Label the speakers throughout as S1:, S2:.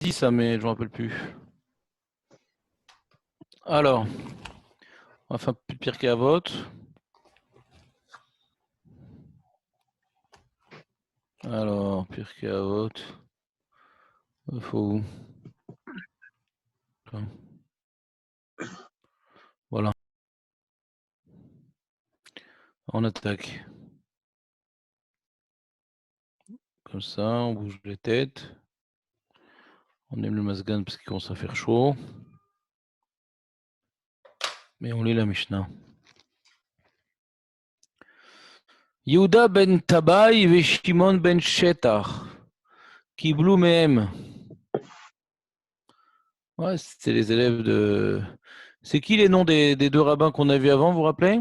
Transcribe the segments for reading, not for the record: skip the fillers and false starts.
S1: dit ça, mais je ne me rappelle plus. Alors, on va faire plus pire qu'à vote. Alors, pire qu'à vote. Il faut. Voilà. On attaque. Comme ça, on bouge les têtes. On aime le Masgan parce qu'il commence à faire chaud. Mais on lit la Mishnah. Yehuda ben Tabai et Shimon ben Shetach. Kiblou mehem. Ouais, c'est les élèves de. C'est qui les noms des deux rabbins qu'on a vus avant, vous vous rappelez?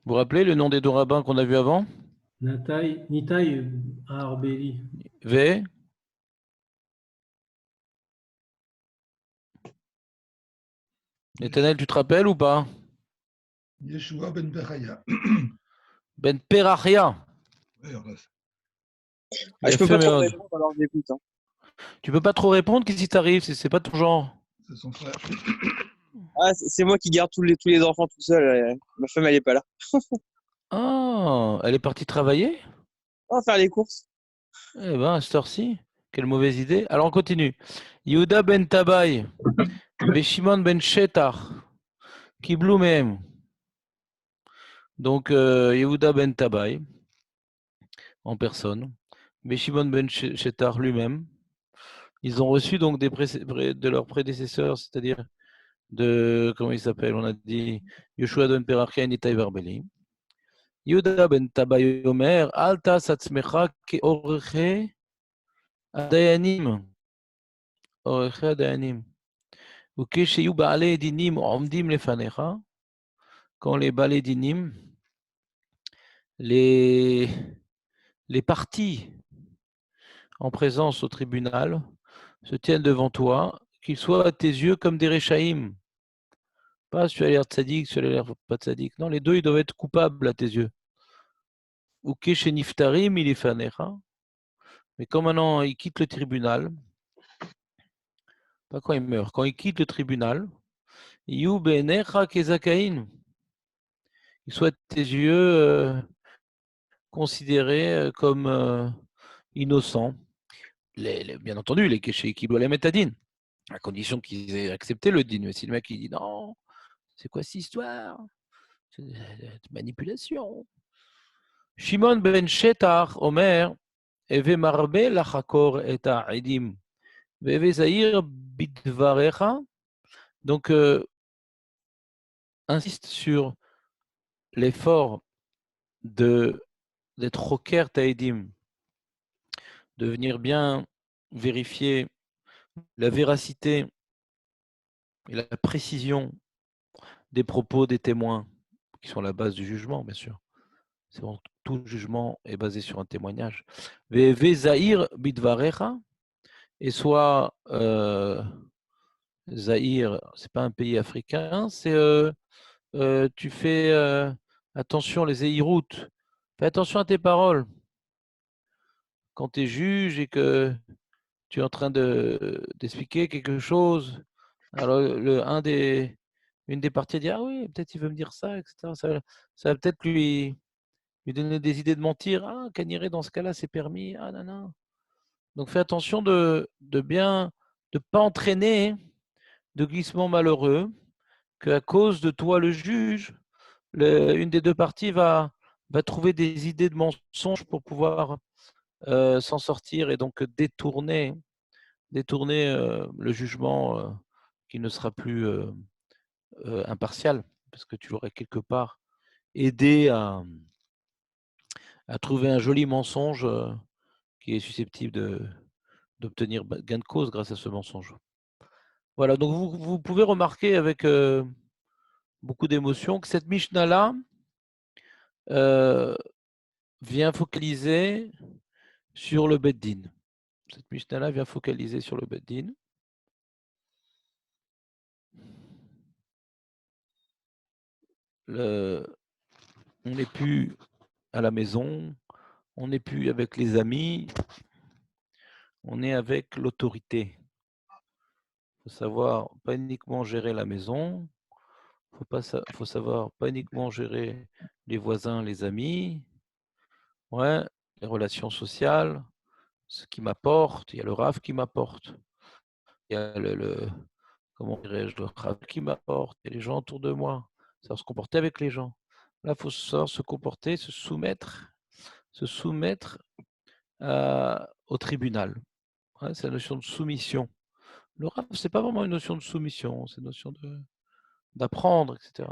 S1: Vous vous rappelez le nom des deux rabbins qu'on a vus avant?
S2: Nitai Arbeli.
S1: V. Nathanaël, tu te rappelles ou pas?
S3: Yeshua ben Beraya.
S1: Ben Perachia.
S3: Ouais,
S4: je peux pas trop répondre, alors j'écoute. Hein.
S1: Tu peux pas trop répondre, qu'est-ce qui t'arrive? C'est pas ton genre.
S3: C'est son frère.
S4: Ah, c'est moi qui garde tous les enfants tout seul. Ma femme, elle est pas là.
S1: Ah, elle est partie travailler?
S4: On va faire les courses.
S1: Eh ben, à cette heure-ci, quelle mauvaise idée. Alors, on continue. Yehuda ben Tabai, Shimon ben Shetar, Kiblou mehem. Donc, Yehuda ben Tabai, en personne, Shimon ben Shetar lui-même. Ils ont reçu donc de leurs prédécesseurs, c'est-à-dire de, comment il s'appelle? On a dit Yoshua ben Perachia et Nitai Barbeli. Yehuda ben Tabai Omer, Alta Satzmecha Keoreche Adayanim. Oreche Adayanim. Ukesheyu Baale Dinim Omdim Lefanecha. Quand les Baale Dinim, les parties en présence au tribunal se tiennent devant toi, qu'ils soient à tes yeux comme des Rechaïm. Pas tu as l'air tzaddik, tu as l'air pas tzaddik. Non, les deux, ils doivent être coupables à tes yeux. Ou Niftarim, il est fanecha. Mais quand maintenant il quitte le tribunal, pas quand il meurt, quand il quitte le tribunal, Yu benecha kezakain. Il soit tes yeux considérés comme innocents. Bien entendu, les kéchés qui doivent les mettre à din, à condition qu'ils aient accepté le din. Mais si le mec il dit non, c'est quoi cette histoire? C'est de manipulation. Shimon ben Shetar, Omer, Eve marbe lachakor et ha'edim, Veve zahir bidvarecha. Donc, insiste sur l'effort d'être roker taedim, de venir bien vérifier la véracité et la précision des propos des témoins, qui sont la base du jugement, bien sûr. C'est bon, tout jugement est basé sur un témoignage. Veve zahir bidvarecha. Et soit Zaïre, c'est pas un pays africain, c'est tu fais attention les Zaïroutes, fais attention à tes paroles. Quand tu es juge et que tu es en train d'expliquer quelque chose, alors une des parties dit ah oui, peut-être il veut me dire ça, etc. Ça va peut-être lui donner des idées de mentir. Ah, Caniré, dans ce cas-là, c'est permis. Ah non, non. Donc fais attention de bien de pas entraîner de glissements malheureux, qu'à cause de toi, le juge, une des deux parties va trouver des idées de mensonges pour pouvoir s'en sortir et donc détourner le jugement qui ne sera plus impartial, parce que tu l'aurais quelque part aidé à trouver un joli mensonge qui est susceptible d'obtenir gain de cause grâce à ce mensonge. Voilà, donc vous pouvez remarquer avec beaucoup d'émotion que cette Mishnah-là vient focaliser sur le Beddin. Cette Mishnah-là vient focaliser sur le Beddin. On n'est plus à la maison, on n'est plus avec les amis, on est avec l'autorité. Il faut savoir pas uniquement gérer la maison, faut savoir pas uniquement gérer les voisins, les amis, ouais, les relations sociales, ce qui m'apporte, il y a le Rav qui m'apporte, il y a comment dirais-je, le Rav qui m'apporte, il y a les gens autour de moi, savoir se comporter avec les gens. Là, il faut savoir se comporter, se soumettre au tribunal. Ouais, c'est la notion de soumission. Le Rav, c'est pas vraiment une notion de soumission, c'est une notion d'apprendre, etc.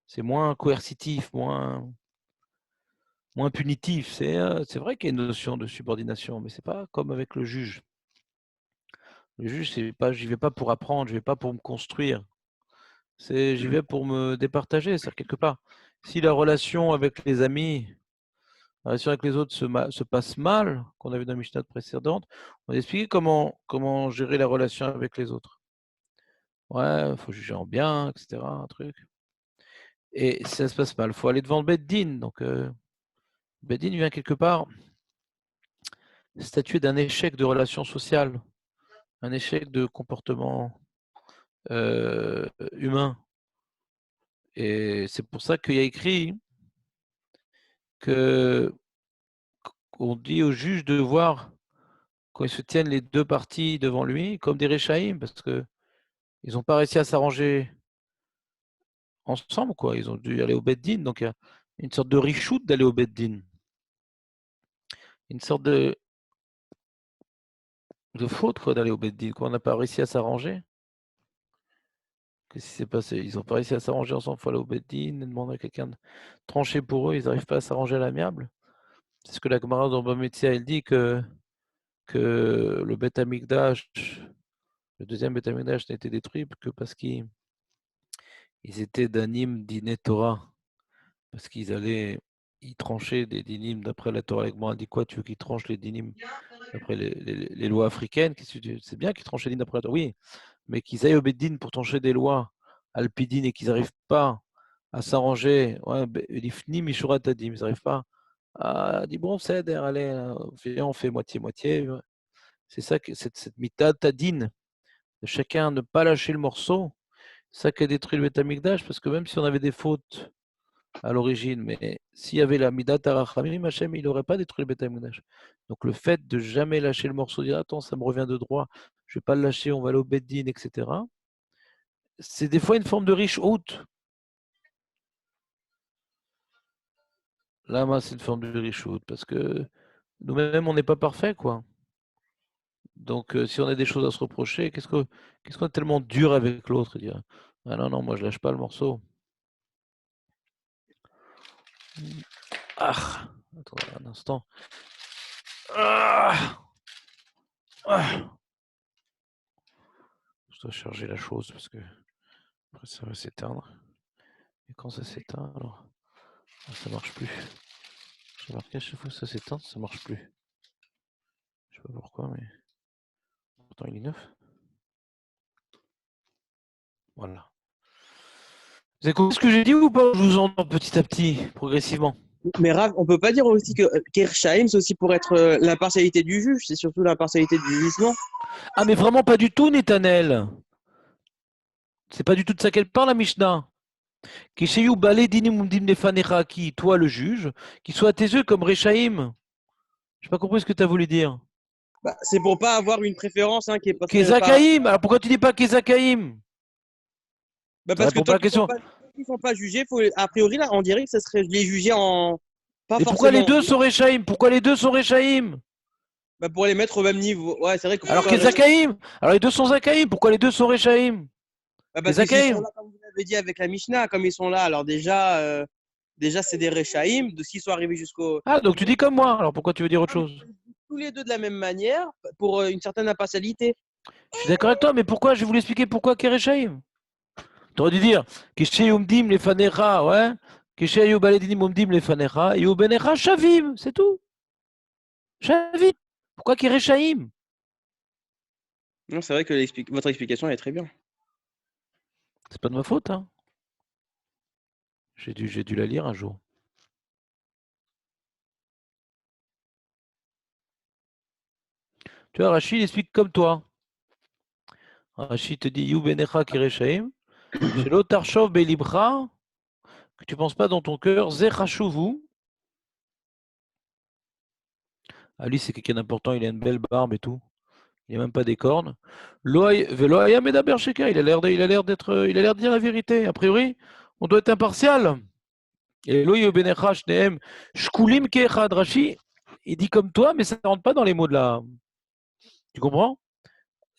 S1: C'est moins coercitif, moins punitif. C'est vrai qu'il y a une notion de subordination, mais c'est pas comme avec le juge. Le juge, j'y vais pas pour apprendre, je vais pas pour me construire. J'y vais pour me départager, c'est quelque part. Si la relation avec les amis, la relation avec les autres se passe mal, qu'on a vu dans la Mishnah précédente, on a expliqué comment gérer la relation avec les autres. Ouais, il faut juger en bien, etc. Un truc. Et si ça se passe mal, il faut aller devant le Beddin. Donc, Beddin vient quelque part statuer d'un échec de relation sociale, un échec de comportement humain. Et c'est pour ça qu'il y a écrit qu'on dit au juge de voir quand ils se tiennent les deux parties devant lui comme des Réchaïm, parce qu'ils n'ont pas réussi à s'arranger ensemble, quoi. Ils ont dû aller au Beddin, donc il y a une sorte de richout d'aller au Beddin. Une sorte de faute, quoi, d'aller au Beddin, quand on n'a pas réussi à s'arranger. Qu'est-ce qui s'est passé? Ils n'ont pas réussi à s'arranger ensemble, il faut aller au Beddin, demander à quelqu'un de trancher pour eux, ils n'arrivent pas à s'arranger à l'amiable. C'est ce que la Gemara dans Bava Metzia, elle dit que le Beth Amikdash, le deuxième Beth Amikdash n'a été détruit que parce qu'ils étaient d'anim dîner Torah, parce ils tranchaient des dinim d'après la Torah. La Gemara dit quoi? Tu veux qu'ils tranchent les dinim d'après les lois africaines? C'est bien qu'ils tranchent les dinim d'après la Torah, oui, mais qu'ils aillent au Beddin pour trancher des lois alpidines et qu'ils n'arrivent pas à s'arranger, ouais, l'ifni mishurat adim, ils n'arrivent pas à dire bon, c'est allez, viens, on fait moitié-moitié. C'est ça, cette mitad tadine, de chacun ne pas lâcher le morceau, c'est ça qui a détruit le Beth Amikdash, parce que même si on avait des fautes à l'origine, mais s'il y avait la midat tarachamim, Hachem, il n'aurait pas détruit le Beth Amikdash. Donc le fait de jamais lâcher le morceau, dire attends, ça me revient de droit, je ne vais pas le lâcher, on va aller au Beddin, etc. C'est des fois une forme de riche haute. Là, c'est une forme de riche haute, parce que nous-mêmes, on n'est pas parfait, quoi. Donc, si on a des choses à se reprocher, qu'est-ce qu'on est tellement dur avec l'autre? Dire ah non, non, moi je lâche pas le morceau. Ah, attends un instant. Ah, ah. Je dois charger la chose parce que après ça va s'éteindre. Et quand ça s'éteint, alors ça marche plus. J'ai remarqué à chaque fois que ça s'éteint, ça marche plus. Je sais pas pourquoi, mais pourtant il est neuf. Voilà. Vous avez compris ce que j'ai dit ou pas? Je vous entends petit à petit, progressivement.
S4: Mais Rav, on peut pas dire aussi que Kershaim, c'est aussi pour être l'impartialité du juge, c'est surtout l'impartialité du jugement.
S1: Ah, mais vraiment pas du tout, Netanel. C'est pas du tout de ça qu'elle parle, la Mishnah. Qui, toi le juge, qui soit à tes yeux comme Rechaïm. J'ai pas compris ce que tu as voulu dire.
S4: Bah, c'est pour pas avoir une préférence qui est pas très.
S1: Kezakaïm. Alors pourquoi tu dis pas Kezakaïm?
S4: Bah,
S1: Ça
S4: parce que
S1: répond pas à
S4: tant
S1: la question.
S4: qu'ils sont pas jugés, a priori là, on dirait que ça serait les juger en. Pas
S1: Et pourquoi les
S4: forcément.
S1: deux sont Rechaïm? Pourquoi les deux sont Rechaïm?
S4: Bah, pour les mettre au même niveau. Ouais, c'est vrai que.
S1: Alors Kezakaïm. Alors les deux sont Zakaïm. Pourquoi les deux sont Rechaïm?
S4: Bah, parce que s'ils sont
S1: Kezakaïm.
S4: là, comme vous l'avez dit avec la Mishnah, comme ils sont là, alors déjà c'est des Rechaïm, de s'ils sont arrivés jusqu'au.
S1: Ah, donc tu dis comme moi. Alors pourquoi tu veux dire autre chose?
S4: Tous les deux de la même manière, pour une certaine impartialité.
S1: Je suis d'accord avec toi, mais pourquoi? Je vais vous l'expliquer pourquoi Kerechaïm. Tu aurais dû dire Kishayumdim les fanecha, ouais. Kishayubaledinim umdim les fanecha. Et ubenecha shavim. C'est tout. Shavim. Pourquoi Kerechaïm?
S4: Non, c'est vrai que votre explication est très bien.
S1: C'est pas de ma faute, hein. J'ai dû la lire un jour. Tu vois, Rachid explique comme toi. Rachid te dit You benecha kireshaim, shelo tarshov belibra, que tu ne penses pas dans ton cœur, zechashuvu. Ali, c'est quelqu'un d'important, il a une belle barbe et tout. Il n'y a même pas des cornes. Veloaya medaber sheka, il a l'air de dire la vérité. A priori, on doit être impartial. Et Loï benecha shneem shkulim keechad. Rachid, il dit comme toi, mais ça ne rentre pas dans les mots de la. Tu comprends?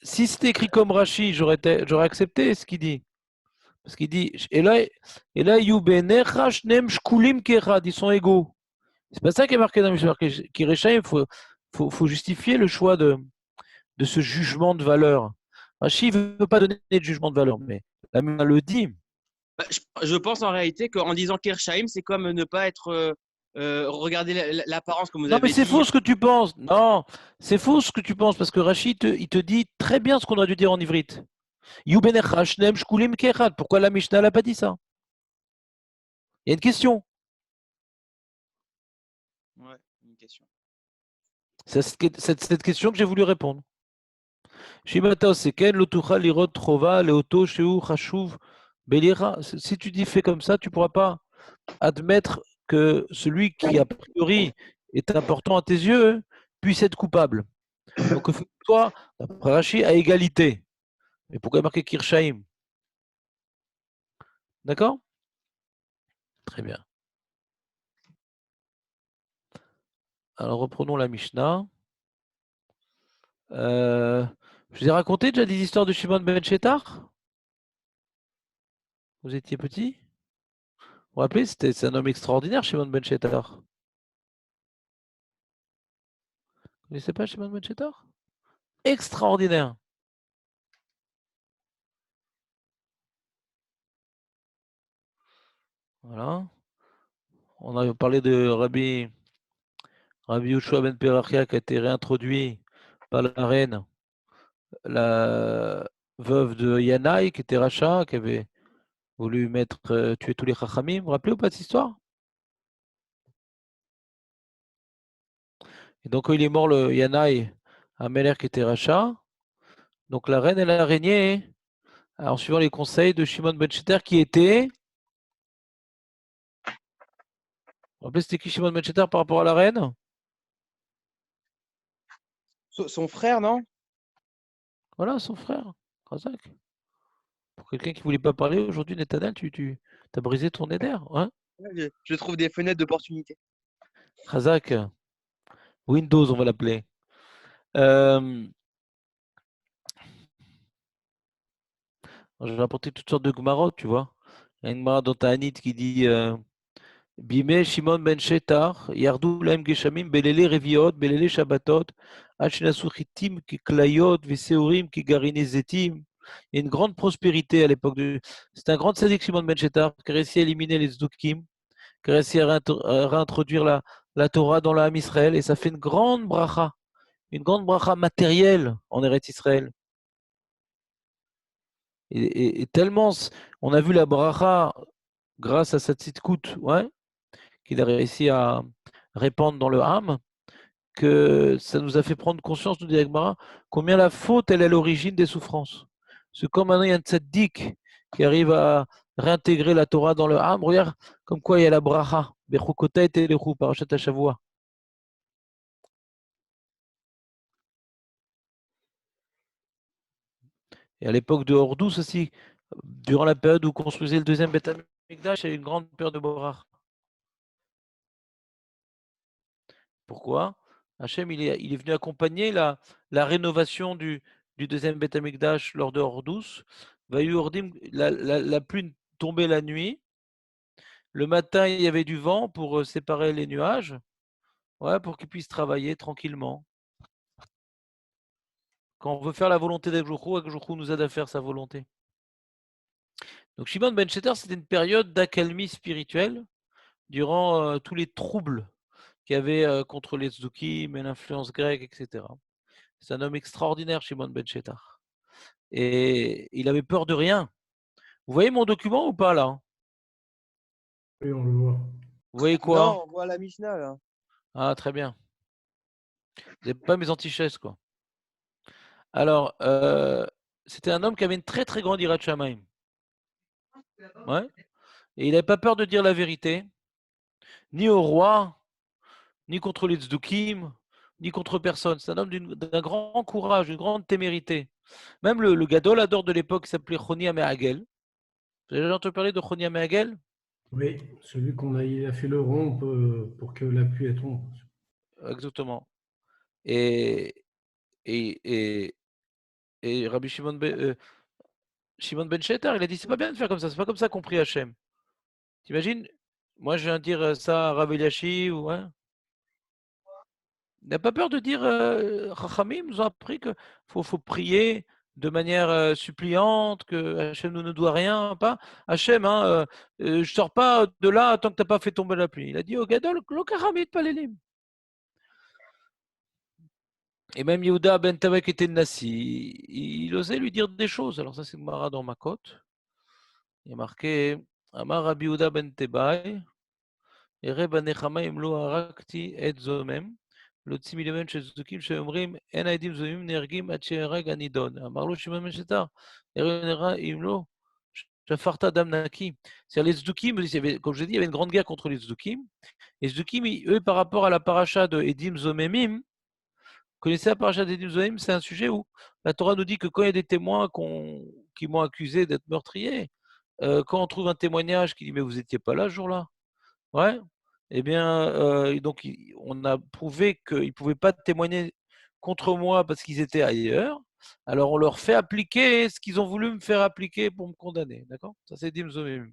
S1: Si c'était écrit comme Rachid, j'aurais accepté ce qu'il dit. Parce qu'il dit, et là, ils sont égaux. C'est pas ça qui est marqué dans le Mishnah. Il faut justifier le choix de ce jugement de valeur. Rachid ne veut pas donner de jugement de valeur, mais la Mishnah le dit.
S4: Bah, je pense en réalité qu'en disant Kershaim, c'est comme ne pas être. Regarder l'apparence, comme vous
S1: Non,
S4: avez
S1: mais c'est
S4: dit.
S1: faux ce que tu penses. Non, c'est faux ce que tu penses, parce que Rachid, il te dit très bien ce qu'on aurait dû dire en ivrite. Pourquoi la Mishnah n'a pas dit ça? Il y a une question.
S4: Ouais, une question.
S1: C'est cette question que j'ai voulu répondre. Shimata oseken lotucha lirot trova leoto sheu chashuv belira. Si tu dis fais comme ça, tu ne pourras pas admettre que celui qui a priori est important à tes yeux puisse être coupable. Donc fais-toi, d'après Rashi, à égalité. Mais pourquoi marquer Kirshaim? D'accord? Très bien. Alors reprenons la Mishnah. Je vous ai raconté déjà des histoires de Shimon ben Shetar? Vous étiez petit? Vous vous rappelez, c'est un homme extraordinaire, Shimon ben Shetar. Vous ne connaissez pas Shimon ben Shetar? Extraordinaire. Voilà. On a parlé de Rabbi Yoshua ben Perachia qui a été réintroduit par la reine, la veuve de Yanaï, qui était Racha, qui avait voulu tuer tous les Chachamim. Vous vous rappelez ou pas de cette histoire? Et donc, quand il est mort, le Yanaï, Améler qui était Racha, donc la reine, elle a régné en suivant les conseils de Shimon ben Shetar, qui était. Vous vous rappelez, c'était qui Shimon ben Shetar par rapport à la reine?
S4: Son frère, non?
S1: Voilà, son frère, Razak. Pour quelqu'un qui ne voulait pas parler aujourd'hui, Netanel, tu as brisé ton éder, hein?
S4: Je trouve des fenêtres d'opportunité.
S1: Razak, Windows, on va l'appeler. Je vais apporter toutes sortes de Gmarot, tu vois. Il y a une Gemara dans Ta'anit qui dit Bimé Shimon ben Shetar, Yardou Laim Geshamim, Belele Reviot, Belele Shabbatot, Hachinasu Chitim, Kiklayot, Veseorim, Kigarine Zetim. Il y a une grande prospérité à l'époque de. C'est un grand tzaddik Shimon ben Shetar qui a réussi à éliminer les Zdukim, qui a réussi à réintroduire la Torah dans l'âme Israël, et ça fait une grande bracha matérielle en Eretz Israël. Et tellement, on a vu la bracha grâce à sa tzidkout, ouais, qu'il a réussi à répandre dans le âme, que ça nous a fait prendre conscience, nous dit Agmara, combien la faute, elle est à l'origine des souffrances. Parce que comme maintenant il y a un tzaddik qui arrive à réintégrer la Torah dans le âme, regarde comme quoi il y a la bracha, Bechukota et Telechu, Parashat Hashavua. Et à l'époque de Hordous aussi, durant la période où construisait le deuxième Beth Amikdash, il y a eu une grande période de bracha. Pourquoi? Hachem, il est venu accompagner la rénovation du deuxième Beth Amikdash lors de Hordous. La pluie tombait la nuit. Le matin, il y avait du vent pour séparer les nuages, ouais, pour qu'ils puissent travailler tranquillement. Quand on veut faire la volonté d'Akjouchou nous aide à faire sa volonté. Donc Shimon ben Shetar, c'était une période d'accalmie spirituelle durant tous les troubles qu'il y avait contre les Tzdukim et l'influence grecque, etc. C'est un homme extraordinaire, Shimon ben Shetar. Et il avait peur de rien. Vous voyez mon document ou pas là?
S2: Oui, on le voit.
S1: Vous voyez quoi?
S4: Non, on voit la Mishnah, là.
S1: Ah, très bien. Vous n'avez pas mes antichaises, quoi. Alors, c'était un homme qui avait une très très grande ira de Shamaïm. Ouais. Et il n'avait pas peur de dire la vérité, ni au roi, ni contre les tzdukim, ni contre personne. C'est un homme d'un grand courage, d'une grande témérité. Même le gadol adore de l'époque qui s'appelait Choni Améhagel. Vous avez déjà entendu parler de Choni Améhagel?
S2: Oui, celui il a fait le rond pour que la pluie elle tombe.
S1: Exactement. Et, et, et, et Rabbi Shimon Ben Shetar, il a dit c'est pas bien de faire comme ça, c'est pas comme ça qu'on prie Hachem. T'imagines? Moi, je viens dire ça à Rav Eliashi ou hein? Il n'a pas peur de dire, Chachamim nous ont appris qu'il faut prier de manière suppliante, que Hachem ne nous doit rien, pas Hachem, hein, je sors pas de là tant que tu n'as pas fait tomber la pluie. Il a dit au Gadol, lo karamit palelim. Et même Yehuda ben Tavek était Nassi, il osait lui dire des choses. Alors ça, c'est Mara dans ma côte. Il y a marqué Amar Rabbi Yehuda ben Tebai, Ere banechama imlo harakti et zomem. להוציא מלמד של צדוקים שאומרים אין העדים זוהים נהרגים עד שיהרג הנידון. אמר לו שמעון בן שטר, הרי נראה אם לא, שפכת דם נקי. C'est-à-dire les tzdukim, comme je l'ai dit, il y avait une grande guerre contre les tzdukim. Les tzdukim, eux, par rapport à la paracha de Edim Zomemim, connaissez la paracha d'Edim Zomemim, c'est un sujet où la Torah nous dit que quand il y a des témoins qui m'ont accusé d'être meurtrier, quand on trouve un témoignage qui dit mais vous n'étiez pas là ce jour-là, ouais. Eh bien, donc on a prouvé qu'ils ne pouvaient pas témoigner contre moi parce qu'ils étaient ailleurs. Alors on leur fait appliquer ce qu'ils ont voulu me faire appliquer pour me condamner. D'accord? Ça, c'est Dim Zomim.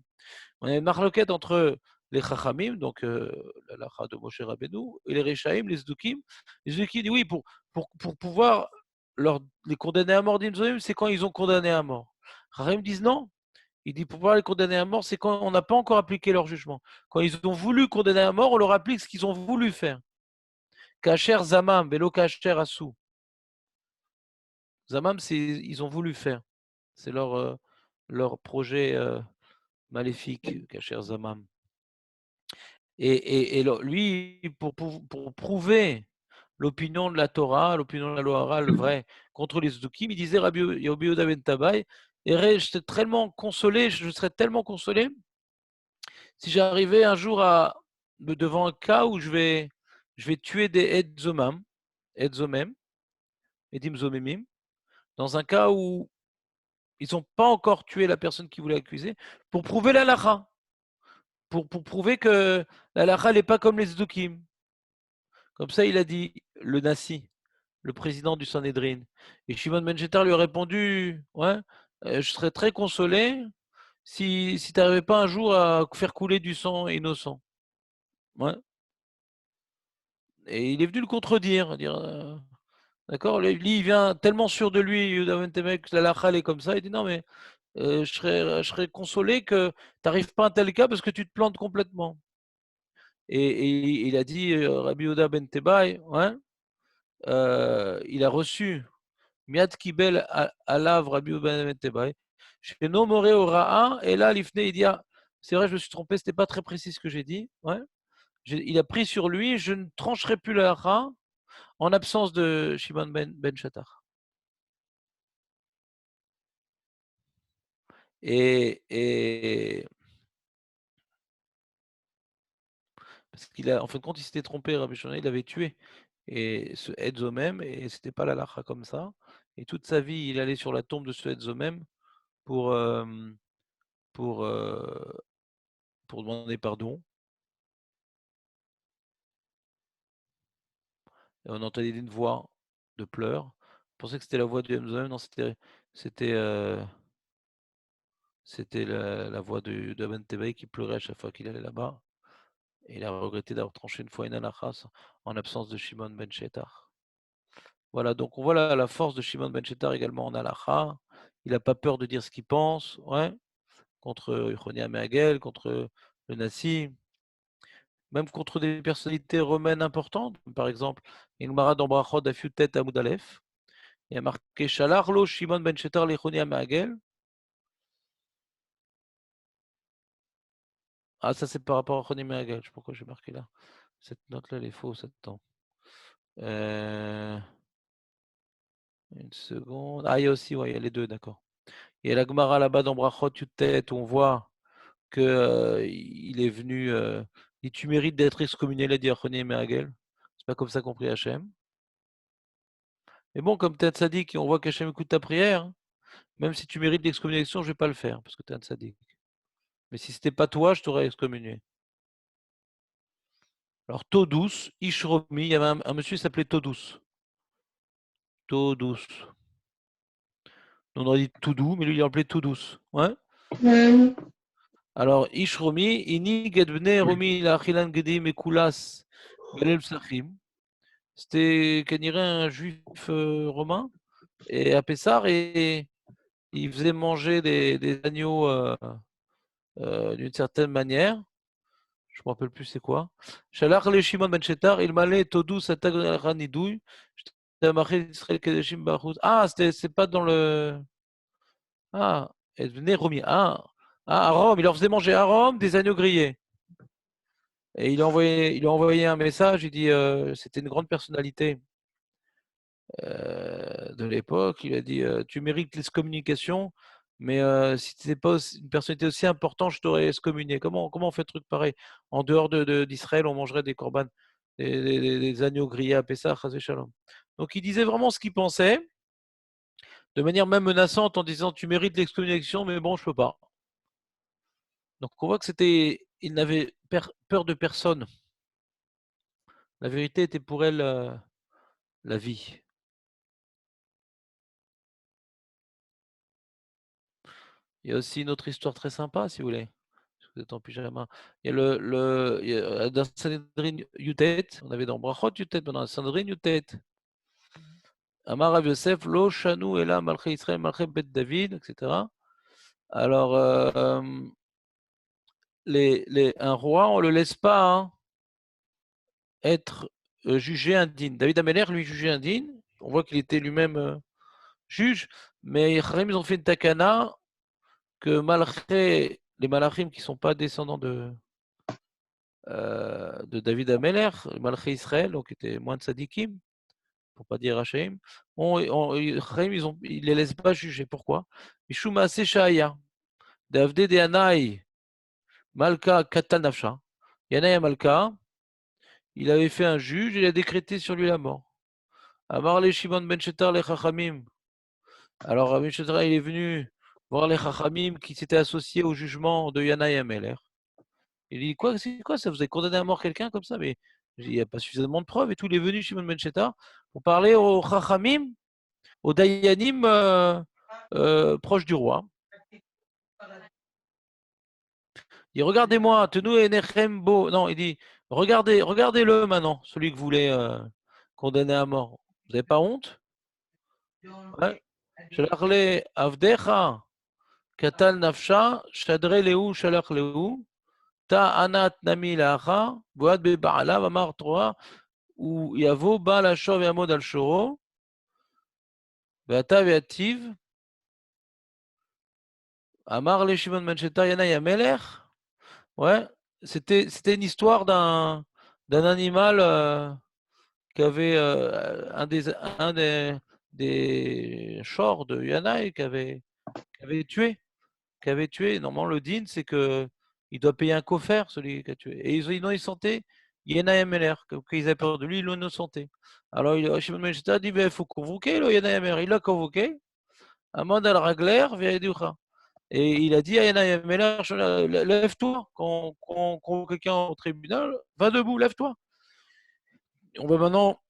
S1: On a une marloquette entre les Chachamim, donc la lacha de Moshe Rabbeinu, et les Rechaim, les Zdukim. Les Zdukim disent oui, pour pouvoir les condamner à mort, Dim Zomim, c'est quand ils ont condamné à mort. Chachamim disent non. Il dit pour pouvoir les condamner à mort, c'est quand on n'a pas encore appliqué leur jugement. Quand ils ont voulu condamner à mort, on leur applique ce qu'ils ont voulu faire. Kacher Zamam, Velo Kacher Assou. Zamam, c'est ils ont voulu faire. C'est leur projet maléfique, Kacher Zamam. Et lui, pour prouver l'opinion de la Torah, l'opinion de la Loara, le vrai, contre les Zdukim, il disait Rabbi Yehuda ben Tabai, et je serais tellement consolé, si j'arrivais un jour devant un cas où je vais tuer des Edzomem, Edim Zomemim, dans un cas où ils n'ont pas encore tué la personne qui voulait accuser, pour prouver l'alacha, pour prouver que l'alacha n'est pas comme les Zdukim. Comme ça, il a dit, le Nassi, le président du Sanhedrin. Et Shimon Ben Shetar lui a répondu, ouais, je serais très consolé si tu n'arrivais pas un jour à faire couler du sang innocent. Ouais. Et il est venu le contredire, dire, d'accord, lui, il vient tellement sûr de lui, Yehuda ben Temek, que la lachal est comme ça, il dit non, mais je serais consolé que tu n'arrives pas à un tel cas parce que tu te plantes complètement. Et il a dit, Rabbi Yehuda ben Tebai, ouais, il a reçu Miat Kibel Alav Rabbi Yehuda ben Tebai, chez Nomore Ora'a, et là, l'Ifne, il dit, ah, c'est vrai, je me suis trompé, c'était pas très précis ce que j'ai dit, ouais. Il a pris sur lui, je ne trancherai plus la halacha en absence de Shimon ben Shatar. Et parce en fin de compte, il s'était trompé, Rabbi Shona, il avait tué et ce Edzomem, et c'était pas la lacha comme ça. Et toute sa vie, il allait sur la tombe de ce Edzomem pour, euh, pour, euh, pour demander pardon. Et on entendait une voix de pleurs. On pensait que c'était la voix du Edzomem, non, c'était, euh, c'était la voix de Ben Tebaï qui pleurait à chaque fois qu'il allait là-bas. Et il a regretté d'avoir tranché une fois une halakha en absence de Shimon ben Shetar. Voilà, donc on voit la force de Shimon ben Shetar également en halakha. Il n'a pas peur de dire ce qu'il pense, ouais, contre Yechoni Améhagel, contre le Nassi, même contre des personnalités romaines importantes, par exemple, Ingmara dans Brachot Afiutet Amud Aleph. Il y a marqué Shalarlo Shimon ben Shetar Yechoni Améhagel. Ah, ça c'est par rapport à Yechoni Améhagel, je sais pas pourquoi j'ai marqué là. Cette note-là, elle est fausse, attends. Une seconde. Ah, il y a aussi, ouais, il y a les deux, d'accord. Il y a la Gemara là-bas dans Brachot Yutet où on voit que il est venu. Et tu mérites d'être excommunié, l'a dit Achoni et Meragel. C'est pas comme ça qu'on prie Hachem. Mais bon, comme tu es un tzaddik et on voit qu'Hachem écoute ta prière, hein, même si tu mérites l'excommunication, je vais pas le faire parce que tu es un tzaddik. Mais si c'était pas toi, je t'aurais excommunié. Alors, Todous, Ishromi, il y avait un monsieur qui s'appelait Todous. Todous. On aurait dit tout doux, mais lui, il l'appelait tout douce. Ouais. Alors, Ishromi, Ini Gedbne Romi Lachilan Gedim Ekulas Belel Psachim. C'était qu'on dirait un juif romain. Et à Pessar, et il faisait manger des agneaux d'une certaine manière. Je ne me rappelle plus c'est quoi. Shalach le Shimon ben Shetar, il m'allait Todou Satag Ranidouy. Ah, c'est pas dans le. Ah, et venez Romy. À Rome, il leur faisait manger à Rome des agneaux grillés. Et il a envoyé un message, il dit, c'était une grande personnalité de l'époque, il a dit, tu mérites l'excommunication, mais si tu n'étais pas une personnalité aussi importante, je t'aurais excommunié. Comment on fait un truc pareil? En dehors d'Israël, on mangerait des corbanes, des agneaux grillés à Pessah, chas v'shalom. Donc il disait vraiment ce qu'il pensait, de manière même menaçante, en disant, tu mérites l'excommunication, mais bon, je peux pas. Donc on voit que il n'avait peur de personne. La vérité était pour elle la vie. Il y a aussi une autre histoire très sympa, si vous voulez. Vous êtes en pyjama. Il y a dans Sanhedrin Yutet, on avait dans Brachot Yutet, mais dans Sanhedrin Yutet. Amar Rav Yosef, Lo Shanu Ela Malché Israël, Malché Bet David, etc. Alors, un roi, on ne le laisse pas hein, être jugé indigne. David Ameler, lui, jugé indigne. On voit qu'il était lui-même juge, mais ils ont fait une takana que malgré les malachim qui ne sont pas descendants de David Ameler, les malachim Israël, donc étaient moins de sadikim, pour pas dire Hachaim, ils les laissent pas juger. Pourquoi? Mishuma Seshaya, Davde de Anaï, Malka Katanafsha. Yanaï Malka, il avait fait un juge, il a décrété sur lui la mort. Amar le Shimon ben Shetar le Chachamim. Alors, Rabbi Shetar, il est venu voir les Chachamim qui s'étaient associés au jugement de Yanaï Ameler. Il dit quoi, c'est quoi ça? Vous avez condamné à mort quelqu'un comme ça? Mais il n'y a pas suffisamment de preuves et tout. Il est venu, Shimon ben Shetar, pour parler aux Chachamim, aux Dayanim proches du roi. Il dit regardez-moi, tenou enechem bo. Non, il dit regardez-le maintenant, celui que vous voulez condamner à mort. Vous n'avez pas honte? Ouais. Shalach avdecha katal nafsha shadre lehu shalach lehu ta anat nami lacha boad beba'alav amar Torah ou yavo ba la shov yamod al shoro ve'ata ve'ativ amar le Shimon ben Shetar yana yamelech. Ouais, c'était une histoire d'un animal qui avait des chors de Yanaï qui avait tué. Normalement, le din, c'est que il doit payer un coffert, celui qui a tué. Et ils ont innocenté Yanaï Meller, qu'ils avaient peur de lui, ils l'ont innocenté. Alors, Shimon Ben Shetar dit, il faut convoquer le Yanaï Meller. Il l'a convoqué. Amand al-Ragler, v'yaducha. Et il a dit à Yanaï Meller, lève-toi, quand on convoque quelqu'un au tribunal, va debout, lève-toi. On va maintenant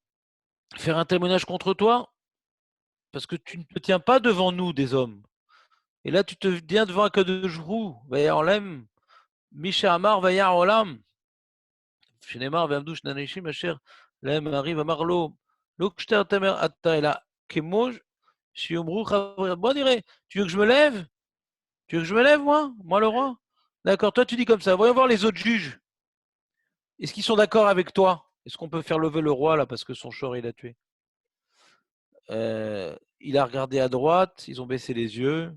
S1: faire un témoignage contre toi, parce que tu ne te tiens pas devant nous, des hommes. Et là, tu te viens devant un cas de Jrou, Vayarolem, Misha Amar, Vayarolam, Shenemar, Vamdouch, Naneshim, Asher, Lem, arrive à Marlo, Lokshter, Tamer, Atta, et là, Kemoj, Shiomrou, bon, dirait, tu veux que je me lève? Tu veux que je me lève, moi, le roi? D'accord, toi, tu dis comme ça. Voyons voir les autres juges. Est-ce qu'ils sont d'accord avec toi? Est-ce qu'on peut faire lever le roi, là, parce que son chor, il a tué? Il a regardé à droite, ils ont baissé les yeux.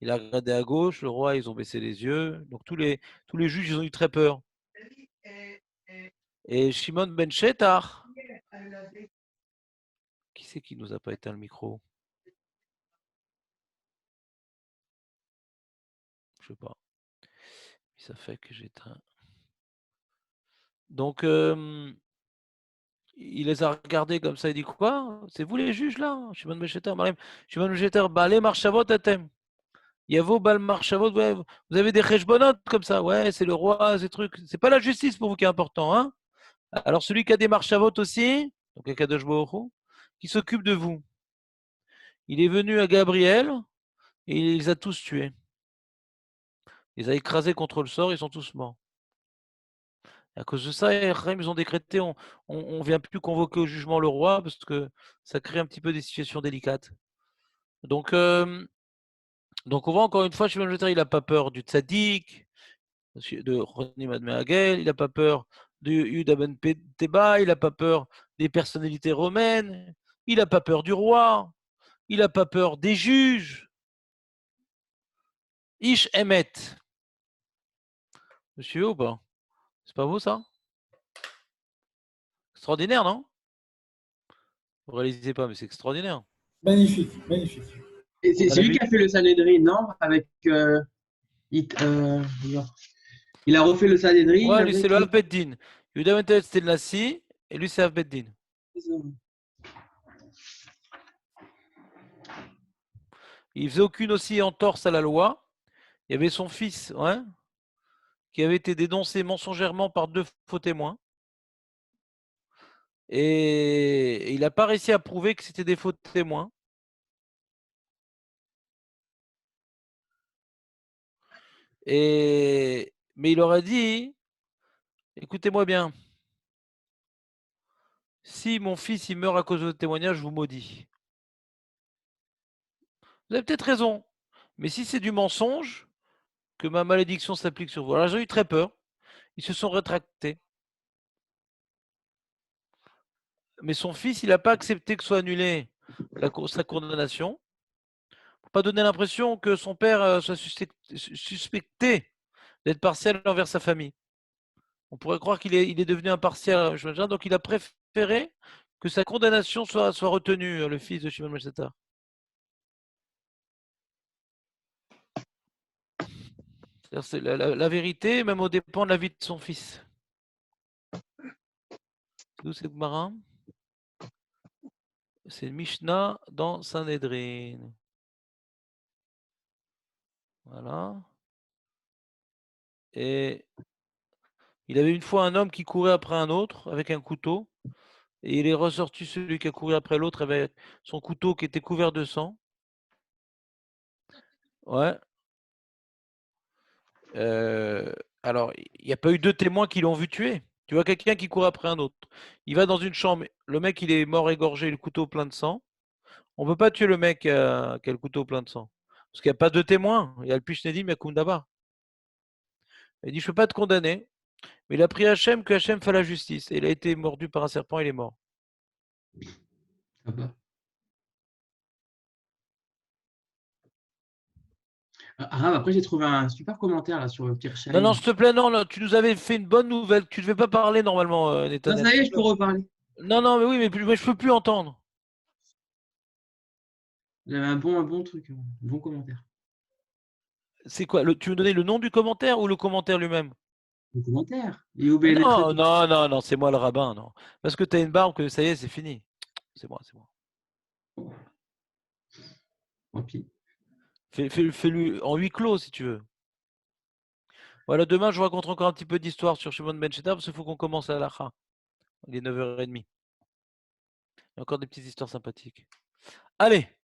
S1: Il a regardé à gauche, le roi, ils ont baissé les yeux. Donc tous les juges, ils ont eu très peur. Et Shimon ben Shetar, qui c'est qui nous a pas éteint le micro? Je sais pas. Ça fait que j'éteins. Donc, il les a regardés comme ça, il dit quoi? C'est vous les juges là? Shimon ben Sheter, Marim. Shimon ben Sheter, Balé Marchavot Atem. Yavo Bal Marchavot, ouais, vous avez des cheshbonot comme ça, ouais, c'est le roi, ces trucs. C'est pas la justice pour vous qui est important, hein? Alors celui qui a des marchavot aussi, donc Akadosh Baruch Hu, qui s'occupe de vous. Il est venu à Gabriel et il les a tous tués. Il les a écrasés contre le sort, ils sont tous morts. Et à cause de ça, ils ont décrété, on vient plus convoquer au jugement le roi parce que ça crée un petit peu des situations délicates. Donc on voit encore une fois, Shimon ben Sheter, il n'a pas peur du tzaddik, de Roni Madmehagel, il n'a pas peur de Yuda ben Teba, il n'a pas peur des personnalités romaines, il n'a pas peur du roi, il n'a pas peur des juges. Ish Emet. Monsieur ou pas? C'est pas beau ça? Extraordinaire, non? Vous réalisez pas, mais c'est extraordinaire.
S2: Magnifique, magnifique.
S4: Et c'est lui qui a fait le Sanhedrin, non? Avec. Il a refait le Sanhedrin.
S1: Ouais, lui
S4: avec
S1: c'est le Avbeddin. Yuda ben Teba c'était le Nassi, et lui c'est Avbeddin. Il faisait aucune aussi entorse à la loi. Il y avait son fils, ouais, qui avait été dénoncé mensongèrement par 2 faux témoins. Et il n'a pas réussi à prouver que c'était des faux témoins. Mais il aurait dit, écoutez-moi bien, si mon fils il meurt à cause de votre témoignage, je vous maudis. Vous avez peut-être raison, mais si c'est du mensonge, que ma malédiction s'applique sur vous. Alors j'ai eu très peur. Ils se sont rétractés. Mais son fils, il n'a pas accepté que soit annulée sa condamnation, pour pas donner l'impression que son père soit suspecté d'être partiel envers sa famille. On pourrait croire qu'il est devenu impartial, donc il a préféré que sa condamnation soit retenue, le fils de Shimon ben Sheter. C'est la vérité, même au dépend de la vie de son fils. D'où c'est Gemara? C'est Mishnah dans Sanhedrin. Voilà. Et il avait une fois un homme qui courait après un autre avec un couteau. Et il est ressorti celui qui a couru après l'autre avec son couteau qui était couvert de sang. Ouais. Alors, il n'y a pas eu 2 témoins qui l'ont vu tuer. Tu vois quelqu'un qui court après un autre. Il va dans une chambre. Le mec, il est mort égorgé, le couteau plein de sang. On ne peut pas tuer le mec qui a le couteau plein de sang. Parce qu'il n'y a pas de témoins. Il y a le Pishnedim, il y a Koundaba. Il dit, je ne peux pas te condamner. Mais il a pris Hachem, que Hachem fait la justice. Et il a été mordu par un serpent, il est mort.
S4: Ah bah. Après, j'ai trouvé un super commentaire là, sur Kirchheim.
S1: Non, s'il te plaît, non, tu nous avais fait une bonne nouvelle. Tu ne devais pas parler normalement,
S4: Non,
S1: Netanel.
S4: ça y est, je peux reparler.
S1: Non, mais oui, mais je peux plus entendre.
S4: J'avais un bon truc, un bon commentaire.
S1: C'est quoi? Tu veux donner le nom du commentaire ou le commentaire lui-même?
S4: Le commentaire.
S1: Non, c'est moi le rabbin, non. Parce que tu as une barbe, que ça y est, c'est fini. C'est moi.
S4: Tant pis.
S1: Fais-le en huis clos si tu veux. Voilà, demain, je vous raconte encore un petit peu d'histoire sur Shimon ben Sheter parce qu'il faut qu'on commence à l'Acha. Il est 9h30. Il y a encore des petites histoires sympathiques. Allez!